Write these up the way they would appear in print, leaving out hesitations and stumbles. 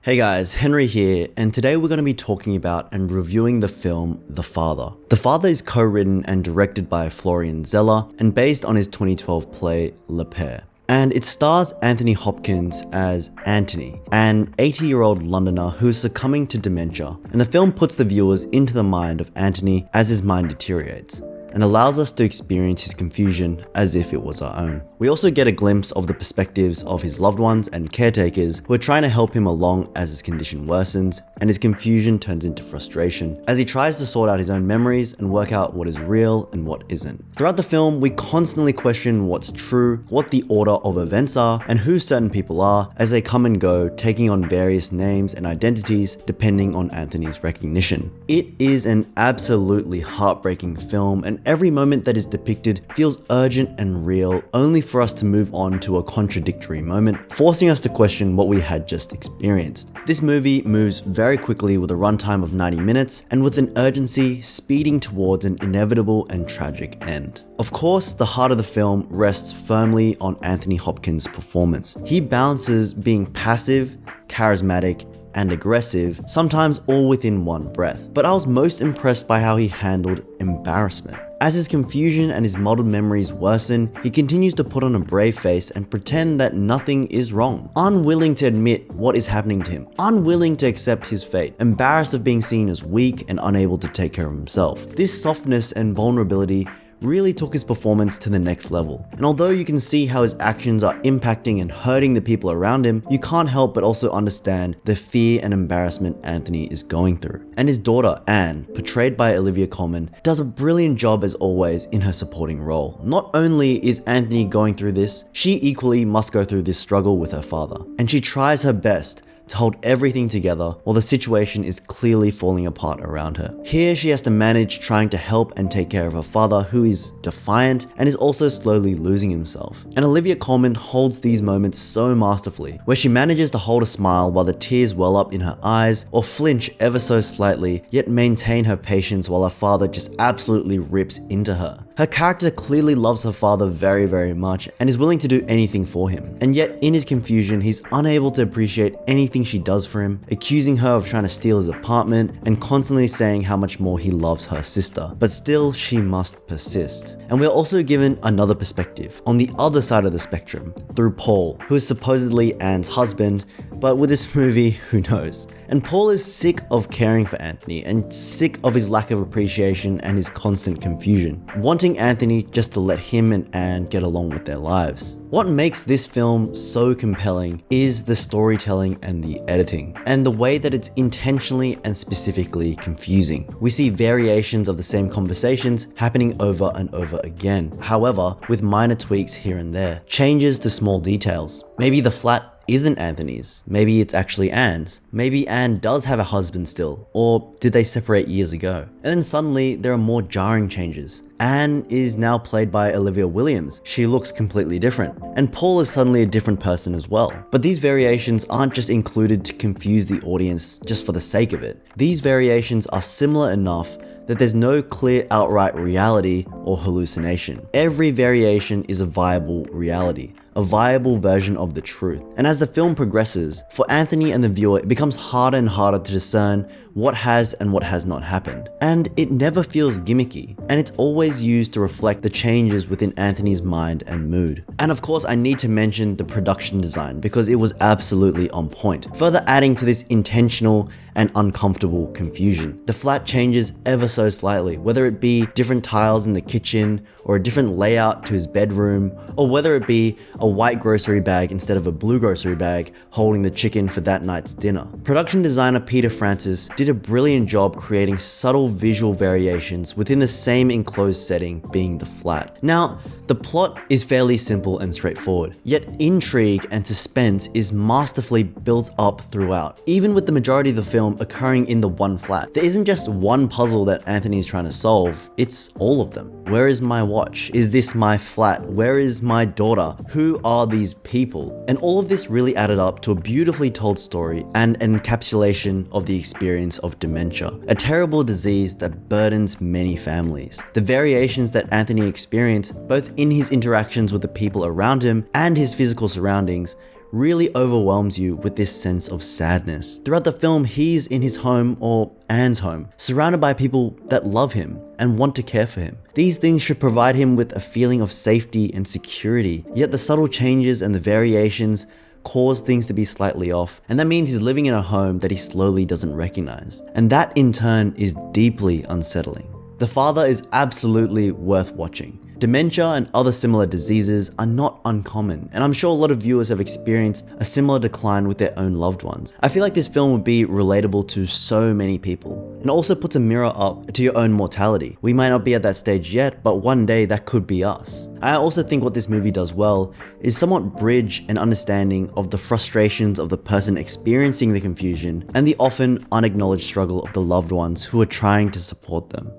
Hey guys, Henry here, and today we're going to be talking about and reviewing the film The Father. The Father is co-written and directed by Florian Zeller and based on his 2012 play Le Père. And it stars Anthony Hopkins as Anthony, an 80-year-old Londoner who is succumbing to dementia, and the film puts the viewers into the mind of Anthony as his mind deteriorates, and allows us to experience his confusion as if it was our own. We also get a glimpse of the perspectives of his loved ones and caretakers who are trying to help him along as his condition worsens and his confusion turns into frustration as he tries to sort out his own memories and work out what is real and what isn't. Throughout the film, we constantly question what's true, what the order of events are, and who certain people are as they come and go, taking on various names and identities depending on Anthony's recognition. It is an absolutely heartbreaking film, and every moment that is depicted feels urgent and real, only for us to move on to a contradictory moment, forcing us to question what we had just experienced. This movie moves very quickly with a runtime of 90 minutes and with an urgency speeding towards an inevitable and tragic end. Of course, the heart of the film rests firmly on Anthony Hopkins' performance. He balances being passive, charismatic, and aggressive, sometimes all within one breath. But I was most impressed by how he handled embarrassment. As his confusion and his muddled memories worsen, he continues to put on a brave face and pretend that nothing is wrong, unwilling to admit what is happening to him, unwilling to accept his fate, embarrassed of being seen as weak and unable to take care of himself. This softness and vulnerability really took his performance to the next level. And although you can see how his actions are impacting and hurting the people around him, you can't help but also understand the fear and embarrassment Anthony is going through. And his daughter, Anne, portrayed by Olivia Colman, does a brilliant job as always in her supporting role. Not only is Anthony going through this, she equally must go through this struggle with her father. And she tries her best to hold everything together while the situation is clearly falling apart around her. Here she has to manage trying to help and take care of her father, who is defiant and is also slowly losing himself. And Olivia Colman holds these moments so masterfully, where she manages to hold a smile while the tears well up in her eyes or flinch ever so slightly, yet maintain her patience while her father just absolutely rips into her. Her character clearly loves her father very, very much and is willing to do anything for him. And yet in his confusion, he's unable to appreciate anything she does for him, accusing her of trying to steal his apartment and constantly saying how much more he loves her sister. But still, she must persist. And we're also given another perspective on the other side of the spectrum through Paul, who is supposedly Anne's husband, but with this movie, who knows? And Paul is sick of caring for Anthony and sick of his lack of appreciation and his constant confusion, wanting Anthony just to let him and Anne get along with their lives. What makes this film so compelling is the storytelling and the editing, and the way that it's intentionally and specifically confusing. We see variations of the same conversations happening over and over again, however, with minor tweaks here and there, changes to small details. Maybe the flat isn't Anthony's, maybe it's actually Anne's, maybe Anne does have a husband still, or did they separate years ago? And then suddenly there are more jarring changes. Anne is now played by Olivia Williams. She looks completely different. And Paul is suddenly a different person as well. But these variations aren't just included to confuse the audience just for the sake of it. These variations are similar enough that there's no clear outright reality or hallucination. Every variation is a viable reality, a viable version of the truth. And as the film progresses, for Anthony and the viewer, it becomes harder and harder to discern what has and what has not happened. And it never feels gimmicky, and it's always used to reflect the changes within Anthony's mind and mood. And of course, I need to mention the production design because it was absolutely on point, further adding to this intentional and uncomfortable confusion. The flat changes ever so slightly, whether it be different tiles in the kitchen or a different layout to his bedroom, or whether it be a white grocery bag instead of a blue grocery bag holding the chicken for that night's dinner. Production designer Peter Francis did a brilliant job creating subtle visual variations within the same enclosed setting, being the flat. Now, the plot is fairly simple and straightforward, yet intrigue and suspense is masterfully built up throughout, even with the majority of the film occurring in the one flat. There isn't just one puzzle that Anthony is trying to solve, it's all of them. Where is my watch? Is this my flat? Where is my daughter? Who are these people? And all of this really added up to a beautifully told story and an encapsulation of the experience of dementia, a terrible disease that burdens many families. The variations that Anthony experienced, both in his interactions with the people around him and his physical surroundings, really overwhelms you with this sense of sadness. Throughout the film, he's in his home, or Anne's home, surrounded by people that love him and want to care for him. These things should provide him with a feeling of safety and security, yet the subtle changes and the variations cause things to be slightly off, and that means he's living in a home that he slowly doesn't recognize. And that in turn is deeply unsettling. The Father is absolutely worth watching. Dementia and other similar diseases are not uncommon, and I'm sure a lot of viewers have experienced a similar decline with their own loved ones. I feel like this film would be relatable to so many people, and also puts a mirror up to your own mortality. We might not be at that stage yet, but one day that could be us. I also think what this movie does well is somewhat bridge an understanding of the frustrations of the person experiencing the confusion and the often unacknowledged struggle of the loved ones who are trying to support them.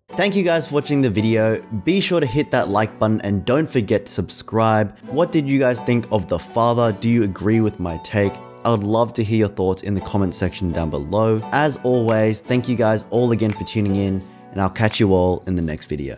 Thank you guys for watching the video. Be sure to hit that like button and don't forget to subscribe. What did you guys think of The Father? Do you agree with my take? I would love to hear your thoughts in the comment section down below. As always, thank you guys all again for tuning in, and I'll catch you all in the next video.